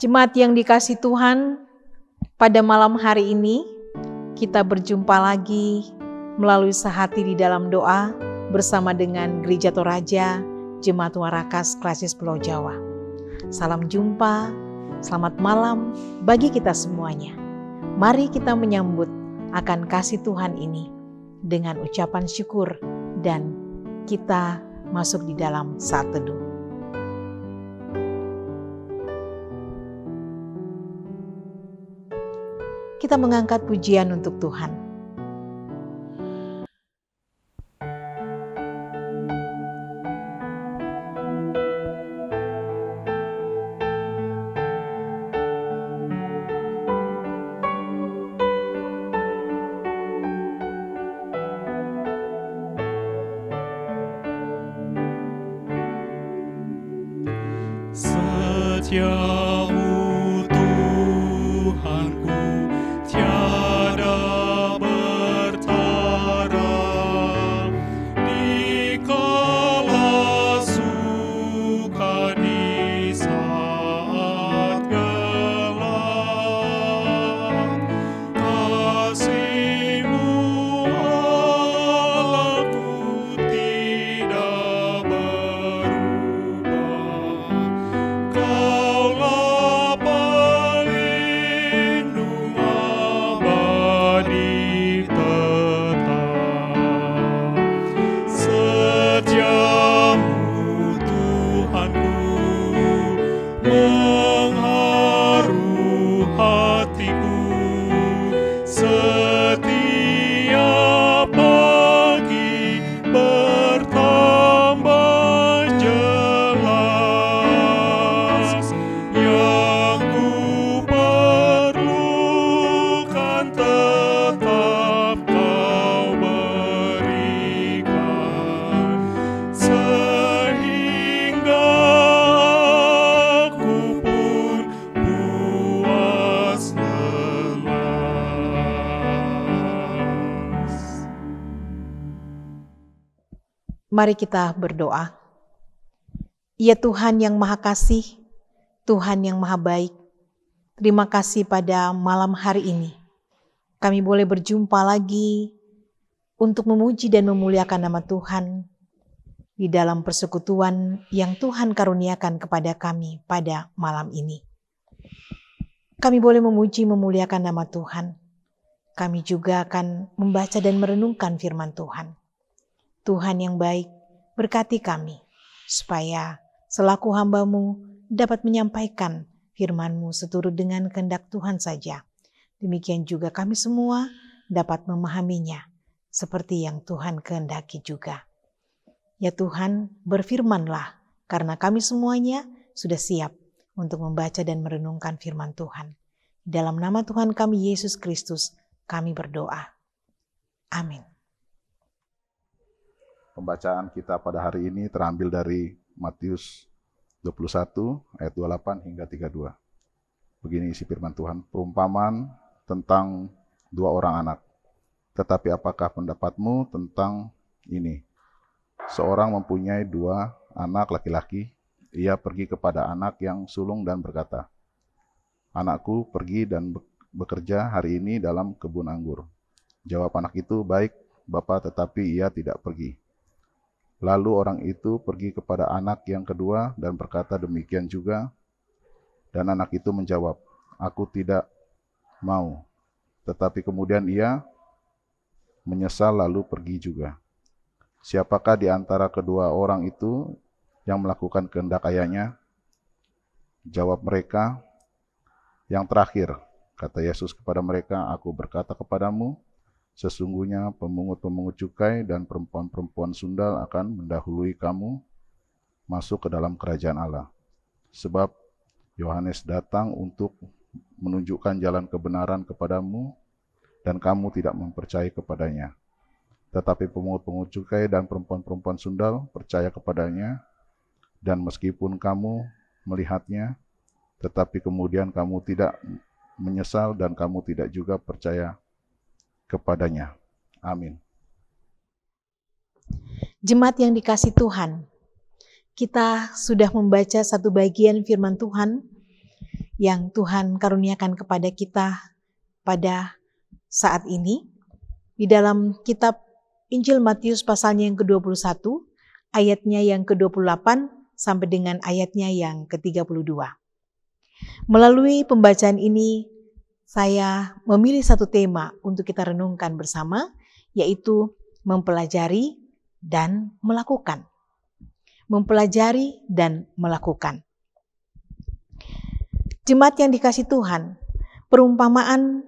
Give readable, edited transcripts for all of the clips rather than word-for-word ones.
Jemaat yang dikasihi Tuhan, pada malam hari ini kita berjumpa lagi melalui sehati di dalam doa bersama dengan Gereja Toraja, Jemaat Warakas Klasis Pulau Jawa. Salam jumpa, selamat malam bagi kita semuanya. Mari kita menyambut akan kasih Tuhan ini dengan ucapan syukur dan kita masuk di dalam saat teduh. Kita mengangkat pujian untuk Tuhan. Setiamu Tuhanku tiada bertara, dikala suka di saat gelap. Kasih-Mu Allahku tidak berubah. Kaulah pelindung abadi tetap. Setiamu Tuhanku mengharu hatiku. Setiap pagi bertambah jelas. Yang ku perlukan tetap Kau berikan, sehingga aku pun puas lelas. Mari kita berdoa. Ya Tuhan yang Maha Kasih, Tuhan yang Maha Baik, terima kasih pada malam hari ini. Kami boleh berjumpa lagi untuk memuji dan memuliakan nama Tuhan di dalam persekutuan yang Tuhan karuniakan kepada kami pada malam ini. Kami boleh memuji memuliakan nama Tuhan. Kami juga akan membaca dan merenungkan firman Tuhan. Tuhan yang baik, berkati kami supaya selaku hamba-Mu dapat menyampaikan firman-Mu seturut dengan kehendak Tuhan saja. Demikian juga kami semua dapat memahaminya seperti yang Tuhan kehendaki juga. Ya Tuhan, berfirman-Lah karena kami semuanya sudah siap untuk membaca dan merenungkan firman Tuhan. Dalam nama Tuhan kami Yesus Kristus, kami berdoa. Amin. Pembacaan kita pada hari ini terambil dari Matius 21 ayat 28 hingga 32. Begini isi firman Tuhan, perumpamaan tentang dua orang anak. Tetapi apakah pendapatmu tentang ini? Seorang mempunyai dua anak laki-laki. Ia pergi kepada anak yang sulung dan berkata, "Anakku, pergi dan bekerja hari ini dalam kebun anggur." Jawab anak itu, "Baik, Bapa," tetapi ia tidak pergi. Lalu orang itu pergi kepada anak yang kedua dan berkata demikian juga. Dan anak itu menjawab, "Aku tidak mau." Tetapi kemudian ia menyesal lalu pergi juga. Siapakah di antara kedua orang itu yang melakukan kehendak ayahnya? Jawab mereka, "Yang terakhir." Kata Yesus kepada mereka, "Aku berkata kepadamu, sesungguhnya pemungut-pemungut cukai dan perempuan-perempuan sundal akan mendahului kamu masuk ke dalam kerajaan Allah. Sebab Yohanes datang untuk menunjukkan jalan kebenaran kepadamu, dan kamu tidak mempercayai kepadanya. Tetapi pemungut-pemungut cukai dan perempuan-perempuan sundal percaya kepadanya, dan meskipun kamu melihatnya, tetapi kemudian kamu tidak menyesal dan kamu tidak juga percaya kepadanya." Amin. Jemaat yang dikasihi Tuhan, kita sudah membaca satu bagian firman Tuhan yang Tuhan karuniakan kepada kita pada saat ini di dalam kitab Injil Matius pasalnya yang ke-21, ayatnya yang ke-28 sampai dengan ayatnya yang ke-32. Melalui pembacaan ini, saya memilih satu tema untuk kita renungkan bersama, yaitu mempelajari dan melakukan. Mempelajari dan melakukan. Jemaat yang dikasihi Tuhan, perumpamaan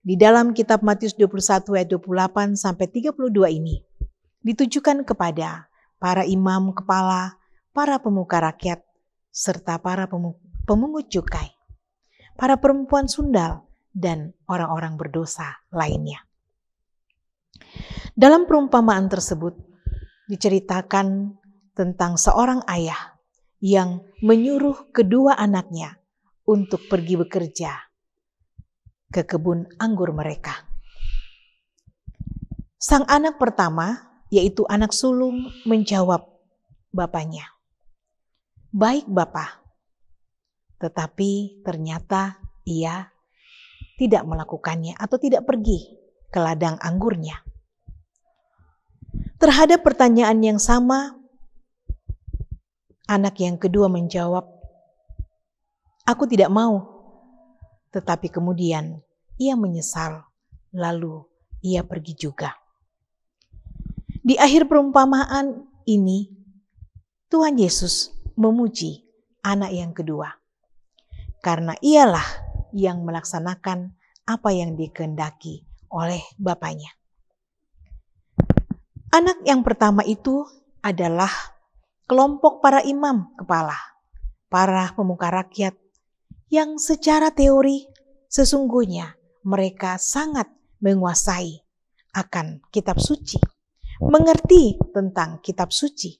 di dalam kitab Matius 21 ayat 28 sampai 32 ini ditujukan kepada para imam kepala, para pemuka rakyat, serta para pemungut cukai, para perempuan sundal, dan orang-orang berdosa lainnya. Dalam perumpamaan tersebut diceritakan tentang seorang ayah yang menyuruh kedua anaknya untuk pergi bekerja ke kebun anggur mereka. Sang anak pertama, yaitu anak sulung, menjawab bapaknya, "Baik Bapa," tetapi ternyata ia tidak melakukannya atau tidak pergi ke ladang anggurnya. Terhadap pertanyaan yang sama, anak yang kedua menjawab, "Aku tidak mau." Tetapi kemudian ia menyesal, lalu ia pergi juga. Di akhir perumpamaan ini, Tuhan Yesus memuji anak yang kedua, karena ialah yang melaksanakan apa yang dikehendaki oleh bapaknya. Anak yang pertama itu adalah kelompok para imam kepala, para pemuka rakyat, yang secara teori sesungguhnya mereka sangat menguasai akan kitab suci, mengerti tentang kitab suci,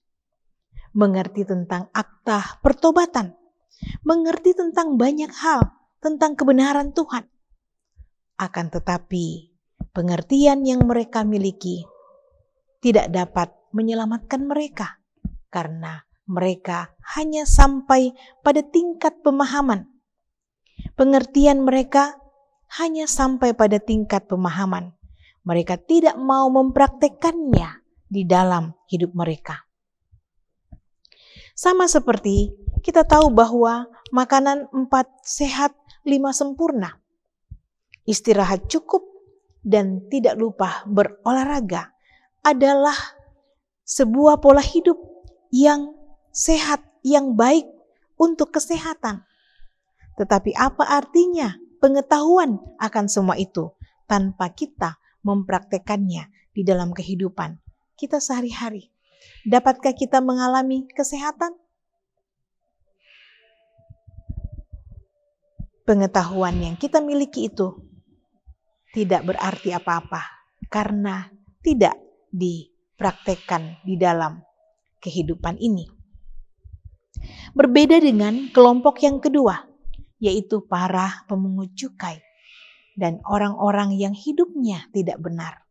mengerti tentang akta pertobatan, mengerti tentang banyak hal tentang kebenaran Tuhan. Akan tetapi pengertian yang mereka miliki tidak dapat menyelamatkan mereka, karena mereka hanya sampai pada tingkat pemahaman. Pengertian mereka hanya sampai pada tingkat pemahaman. Mereka tidak mau mempraktekkannya di dalam hidup mereka. Sama seperti kita tahu bahwa makanan 4 sehat 5 sempurna. Istirahat cukup dan tidak lupa berolahraga adalah sebuah pola hidup yang sehat, yang baik untuk kesehatan. Tetapi apa artinya pengetahuan akan semua itu tanpa kita mempraktekannya di dalam kehidupan kita sehari-hari? Dapatkah kita mengalami kesehatan? Pengetahuan yang kita miliki itu tidak berarti apa-apa karena tidak dipraktekkan di dalam kehidupan ini. Berbeda dengan kelompok yang kedua, yaitu para pemungut cukai dan orang-orang yang hidupnya tidak benar.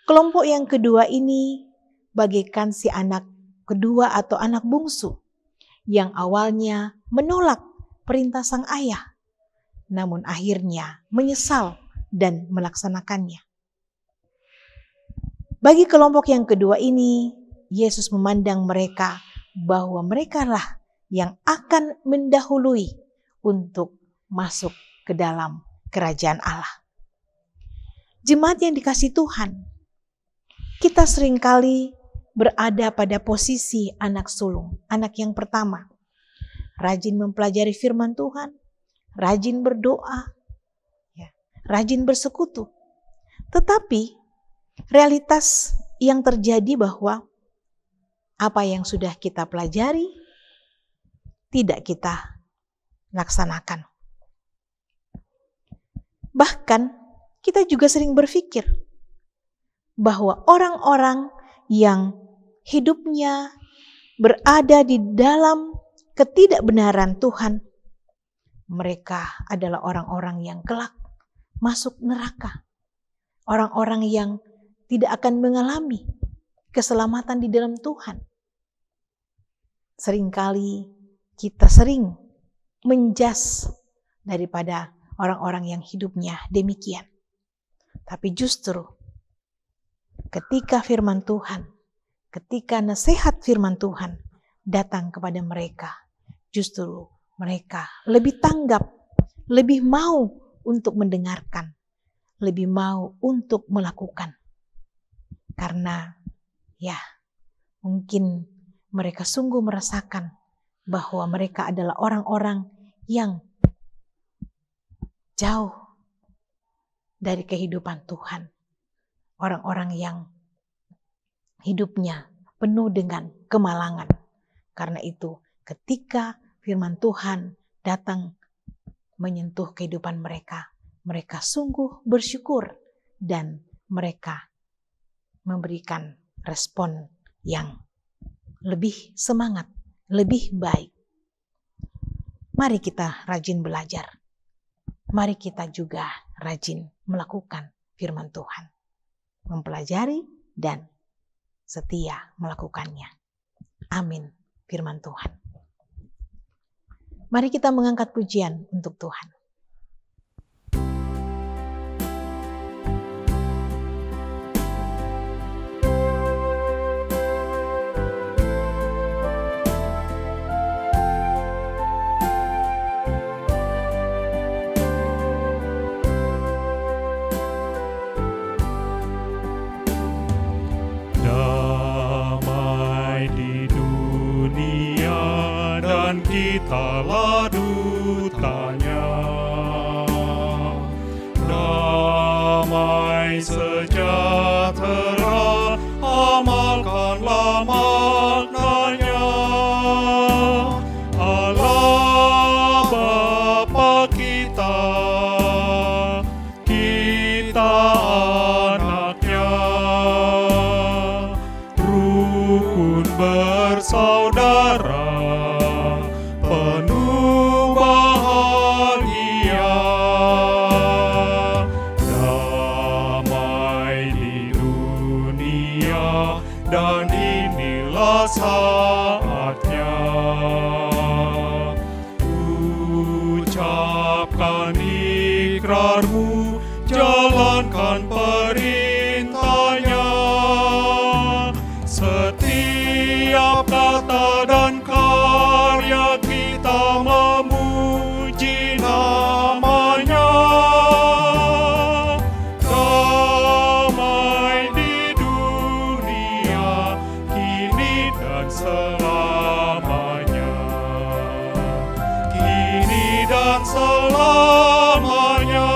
Kelompok yang kedua ini bagaikan si anak kedua atau anak bungsu yang awalnya menolak perintah sang ayah, namun akhirnya menyesal dan melaksanakannya. Bagi kelompok yang kedua ini, Yesus memandang mereka bahwa merekalah yang akan mendahului untuk masuk ke dalam kerajaan Allah. Jemaat yang dikasihi Tuhan, kita seringkali berada pada posisi anak sulung, anak yang pertama. Rajin mempelajari firman Tuhan, rajin berdoa, rajin bersekutu. Tetapi realitas yang terjadi bahwa apa yang sudah kita pelajari tidak kita laksanakan. Bahkan kita juga sering berpikir bahwa orang-orang yang hidupnya berada di dalam ketidakbenaran Tuhan, mereka adalah orang-orang yang kelak masuk neraka. Orang-orang yang tidak akan mengalami keselamatan di dalam Tuhan. Seringkali kita sering menjas daripada orang-orang yang hidupnya demikian. Tapi justru ketika firman Tuhan, ketika nasihat firman Tuhan datang kepada mereka, justru mereka lebih tanggap, lebih mau untuk mendengarkan, lebih mau untuk melakukan. Karena ya, mungkin mereka sungguh merasakan bahwa mereka adalah orang-orang yang jauh dari kehidupan Tuhan. Orang-orang yang hidupnya penuh dengan kemalangan. Karena itu, ketika firman Tuhan datang menyentuh kehidupan mereka, mereka sungguh bersyukur dan mereka memberikan respon yang lebih semangat, lebih baik. Mari kita rajin belajar. Mari kita juga rajin melakukan firman Tuhan. Mempelajari dan setia melakukannya. Amin, firman Tuhan. Mari kita mengangkat pujian untuk Tuhan. Ditalah dutanya, damai sejahtera, amalkanlah maknanya. Allah Bapa kita, kita anaknya, rukun bersaudara, penuh bahagia, damai di dunia, dan inilah saatnya. Ucapkan ikrarmu, jalankan perintahnya, setiap kata dan karya kita memuji namanya. Damai di dunia, kini dan selamanya, kini dan selamanya.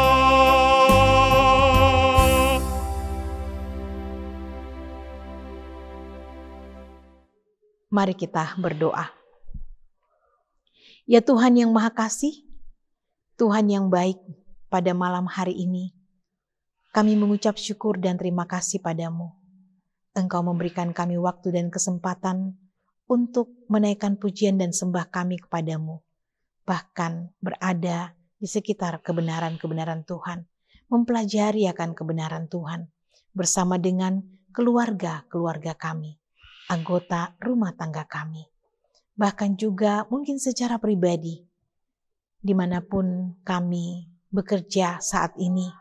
Mari kita berdoa. Ya Tuhan yang Maha Kasih, Tuhan yang baik, pada malam hari ini kami mengucap syukur dan terima kasih padamu. Engkau memberikan kami waktu dan kesempatan untuk menaikkan pujian dan sembah kami kepadamu. Bahkan berada di sekitar kebenaran-kebenaran Tuhan, mempelajari akan kebenaran Tuhan bersama dengan keluarga-keluarga kami, anggota rumah tangga kami. Bahkan juga mungkin secara pribadi, dimanapun kami bekerja saat ini.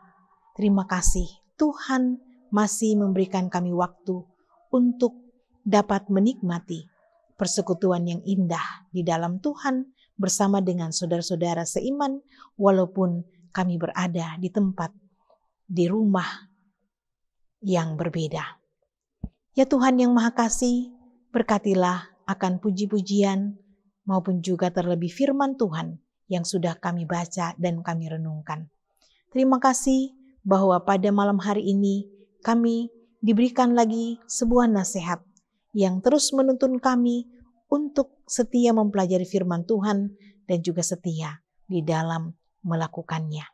Terima kasih Tuhan masih memberikan kami waktu untuk dapat menikmati persekutuan yang indah di dalam Tuhan bersama dengan saudara-saudara seiman, walaupun kami berada di tempat, di rumah yang berbeda. Ya Tuhan yang Maha Kasih, berkatilah akan puji-pujian maupun juga terlebih firman Tuhan yang sudah kami baca dan kami renungkan. Terima kasih bahwa pada malam hari ini kami diberikan lagi sebuah nasihat yang terus menuntun kami untuk setia mempelajari firman Tuhan dan juga setia di dalam melakukannya.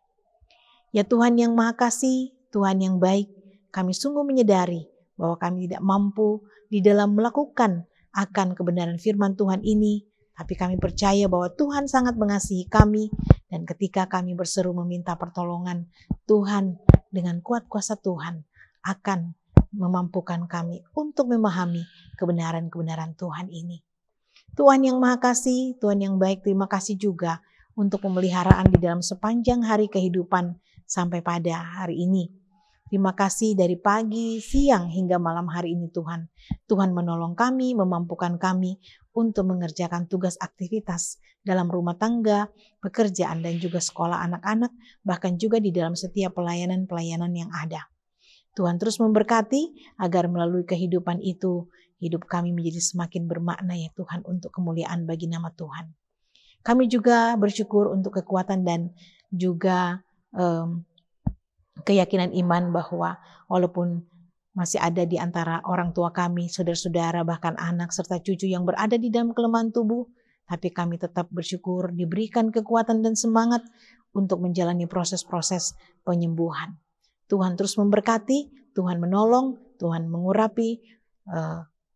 Ya Tuhan yang Maha Kasih, Tuhan yang baik, kami sungguh menyadari bahwa kami tidak mampu di dalam melakukan akan kebenaran firman Tuhan ini, tapi kami percaya bahwa Tuhan sangat mengasihi kami, dan ketika kami berseru meminta pertolongan, Tuhan dengan kuat kuasa Tuhan akan memampukan kami untuk memahami kebenaran-kebenaran Tuhan ini. Tuhan yang Maha Kasih, Tuhan yang baik, terima kasih juga untuk pemeliharaan di dalam sepanjang hari kehidupan sampai pada hari ini. Terima kasih dari pagi, siang, hingga malam hari ini Tuhan. Tuhan menolong kami, memampukan kami untuk mengerjakan tugas aktivitas dalam rumah tangga, pekerjaan, dan juga sekolah anak-anak, bahkan juga di dalam setiap pelayanan-pelayanan yang ada. Tuhan terus memberkati agar melalui kehidupan itu, hidup kami menjadi semakin bermakna ya Tuhan, untuk kemuliaan bagi nama Tuhan. Kami juga bersyukur untuk kekuatan dan juga keyakinan iman bahwa walaupun masih ada di antara orang tua kami, saudara-saudara, bahkan anak serta cucu yang berada di dalam kelemahan tubuh, tapi kami tetap bersyukur diberikan kekuatan dan semangat untuk menjalani proses-proses penyembuhan. Tuhan terus memberkati, Tuhan menolong, Tuhan mengurapi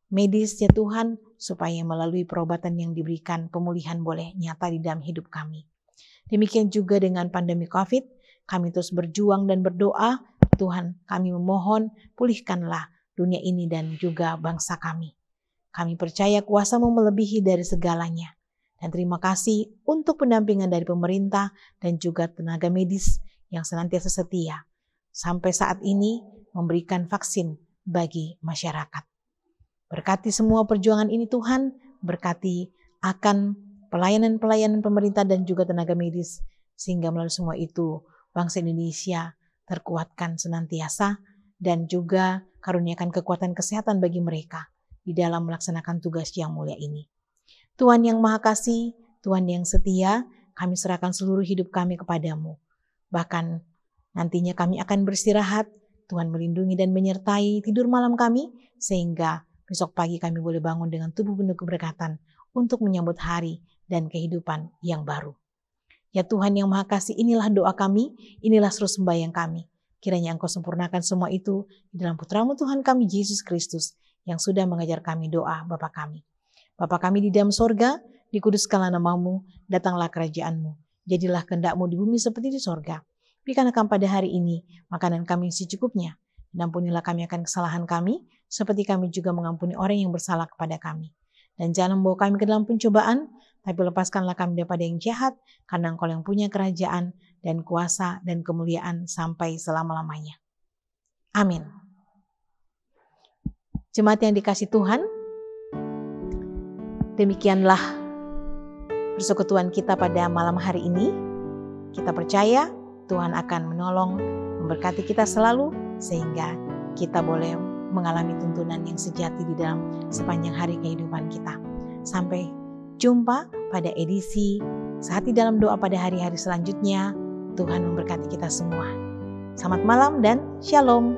medis ya Tuhan, supaya melalui perobatan yang diberikan, pemulihan boleh nyata di dalam hidup kami. Demikian juga dengan pandemi COVID, kami terus berjuang dan berdoa, Tuhan kami memohon pulihkanlah dunia ini dan juga bangsa kami. Kami percaya kuasa-Mu melebihi dari segalanya. Dan terima kasih untuk pendampingan dari pemerintah dan juga tenaga medis yang senantiasa setia. Sampai saat ini memberikan vaksin bagi masyarakat. Berkati semua perjuangan ini Tuhan, berkati akan pelayanan-pelayanan pemerintah dan juga tenaga medis, sehingga melalui semua itu bangsa Indonesia terkuatkan senantiasa dan juga karuniakan kekuatan kesehatan bagi mereka di dalam melaksanakan tugas yang mulia ini. Tuhan yang Maha Kasih, Tuhan yang setia, kami serahkan seluruh hidup kami kepadamu. Bahkan nantinya kami akan beristirahat, Tuhan melindungi dan menyertai tidur malam kami, sehingga besok pagi kami boleh bangun dengan tubuh penuh keberkatan untuk menyambut hari dan kehidupan yang baru. Ya Tuhan yang Maha Kasih, inilah doa kami, inilah seru sembahyang kami. Kiranya Engkau sempurnakan semua itu di dalam Putra-Mu Tuhan kami, Yesus Kristus, yang sudah mengajar kami doa Bapa kami. Bapa kami di dalam sorga, dikuduskanlah nama-Mu, datanglah kerajaan-Mu. Jadilah kehendak-Mu di bumi seperti di sorga. Berikanlah kami pada hari ini makanan kami yang secukupnya. Dan ampunilah kami akan kesalahan kami, seperti kami juga mengampuni orang yang bersalah kepada kami. Dan jangan membawa kami ke dalam pencobaan, tapi lepaskanlah kami daripada yang jahat, karena Engkau yang punya kerajaan dan kuasa dan kemuliaan sampai selama-lamanya. Amin. Jemaat yang dikasihi Tuhan, demikianlah persekutuan kita pada malam hari ini. Kita percaya Tuhan akan menolong, memberkati kita selalu, sehingga kita boleh mengalami tuntunan yang sejati di dalam sepanjang hari kehidupan kita. Sampai jumpa pada edisi Sehati Dalam Doa pada hari-hari selanjutnya. Tuhan memberkati kita semua. Selamat malam dan shalom.